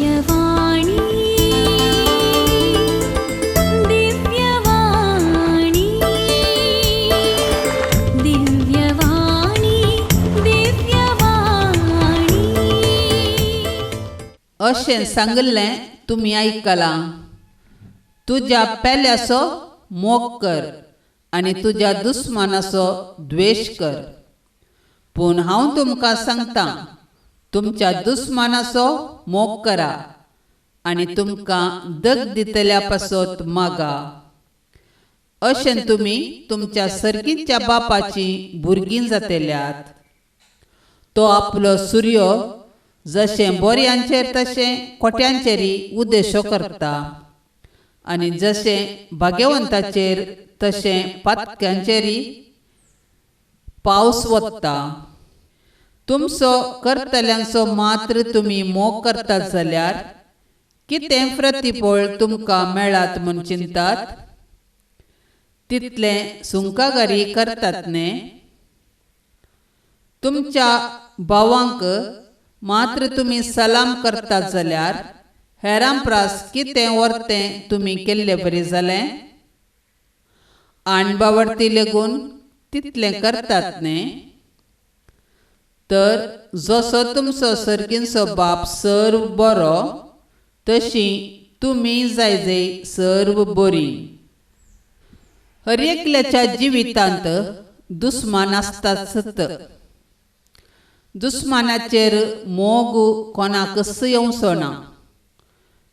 दिव्यवाणी दिव्यवाणी दिव्यवाणी दिव्यवाणी अशें सांगलें तुमी आयकलां. तुज्या पेल्याचो मोग कर आनी तुज्या दुस्मानाचो द्वेश कर. पूण हांव तुमकां सांगतां, तुमच्या दुस्मानाचो मोग करा आनी तुमकां दग दितल्या पासत मागा. अशें तुमी तुमच्या सर्गीच्या बापाची भुरगीं जातल्यात. तो आपलो सूर्य जशें बऱ्यांचेर तशें खोट्यांचेरय उदेशो करता आनी जशें भाग्यवंतांचेर तशें पातक्यांचेरय पावस वत्ता. तुमचो करतल्यांचो मात्र तुमी मोग करतात जाल्यार कितें प्रतिफळ तुमकां मेळत म्हूण चिंतात? तितलें सुंकागारी करतात न्ही. तुमच्या भावांक मात्र तुमी सलाम करतात जाल्यार हेरां प्रास कितें वर्तें तुमी केल्लें बरें जालें? आणबावडती लेगून तितलें करतात न्ही. तर जसो तुमचो सर्गीचो बाप सर्व बरो, तशीं तुमी जाय सर्व बरीं. हर एकल्याच्या जिवितांत दुस्मान आसताच. दुस्मानाचेर मोग कोणाकच येवचो ना.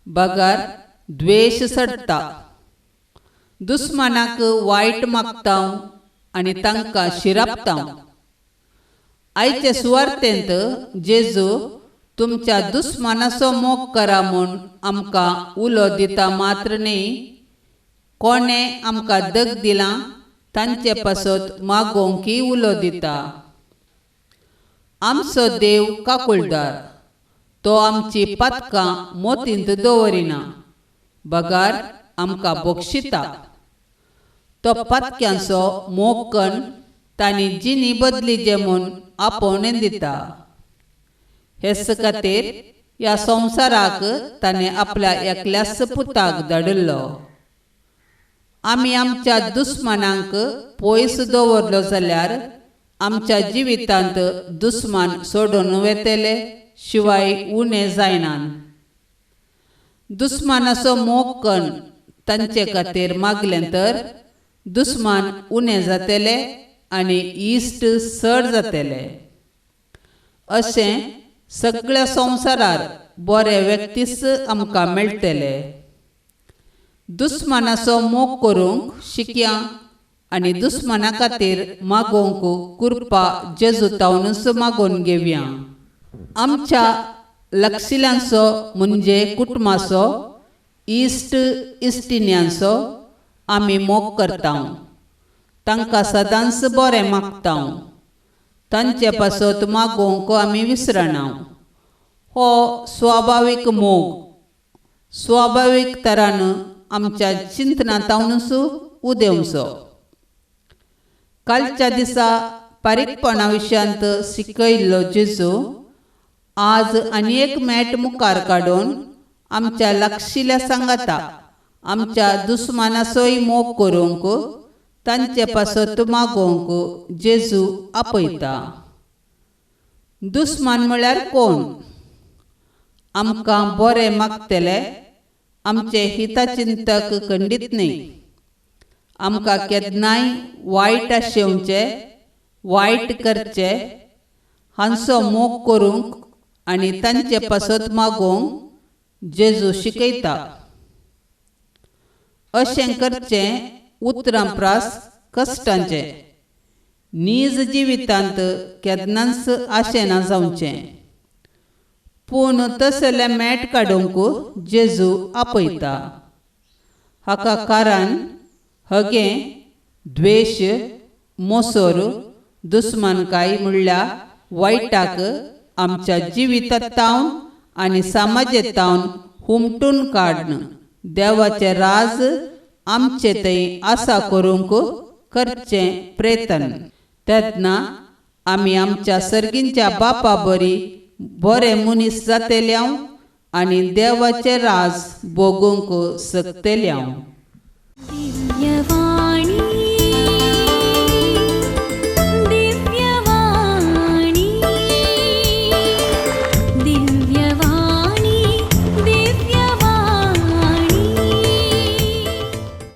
बगार द्वेश सडटा. दुस्मानाक वायट मागतां आनी तांकां शिरापतां. आयचे सुवार्तेंत जेजू तुमच्या दुस्मानाचो मोग करा म्हूण आमकां उलो दिता मात्र न्ही, कोणें आमकां दग दिलां तांचे पासत मागोवंकय उलो दिता. आमचो देव काकुळदार. तो आमची पातकां मोतींत दवरिना, बगार आमकां बक्षिता. तो पातक्यांचो मोग कन्न तांणी जिणी बदलिजे म्हूण आपोवणें दिता. हेच खातीर ह्या संवसाराक ताणें आपल्या एकल्याच पुताक धाडिल्लो. आमी आमच्या दुस्मानांक पयस दवरलो जाल्यार आमच्या जिवितांत दुस्मान सोडून वेतले शिवाय उणें जायनात. दुस्मानाचो मोग कन्न तांचे खातीर मागलें तर दुस्मान उणें जातले आनी इश्ट चड जातले. अशें सगळ्या संवसारार बरे व्यक्तीच आमकां मेळटले. दुस्मानाचो मोग करूंक शिकया आनी दुस्माना खातीर मागोवंक कृपा जेजूतावनूच मागोवन घेवया. आमच्या लागशिल्यांचो म्हणजे कुटुंबाचो, इश्ट इश्टिण्यांचो आमी मोग करतां. तांकां सदांच बरें मागतां. तांचे पासत मागोवंक आमी विसरना. हो स्वाभावीक मोग स्वाभावीक तरान आमच्या चिंतनांतावनूच उदेवचो. कालच्या दिसा पारीकपणा विशयांत शिकयल्लो जेजू आज आनी एक मेट मुखार काडून आमच्या लागशिल्ल्या सांगाता आमच्या दुस्मानाचोय मोग करूंक तांचे पासत मागोवंक जेजू आपयता. दुस्मान म्हळ्यार कोण? आमकां बरें मागतले, आमचे हितचिंतक खंडीत न्ही. आमकां केन्नाय वायट आशेवचें, वायट करचें हांचो मोग करूंक आनी तांचे पासत मागोवंक जेजू शिकयता. अशें करचें उतरांप्रास कश्टांचें. नीज जिवितांत केन्नाच आशेना जावचें. पूण तसलें मेट काडूंक जेजू आपयता. हाका कारण हगे, द्वेश, मोसोर, दुस्मानकाय म्हणल्यार वायटाक आमच्या जिवितांतावन आनी समाजांतावन हुमटून काडन देवाचें राज आमचे थंय आसा करूंक करचें प्रयत्न. तेन्ना आमी आमच्या सर्गीच्या बापा बरी बरे मनीस जातल्याव आनी देवाचें राज भोगूंक शकतलें हांव. दिव्यवाणी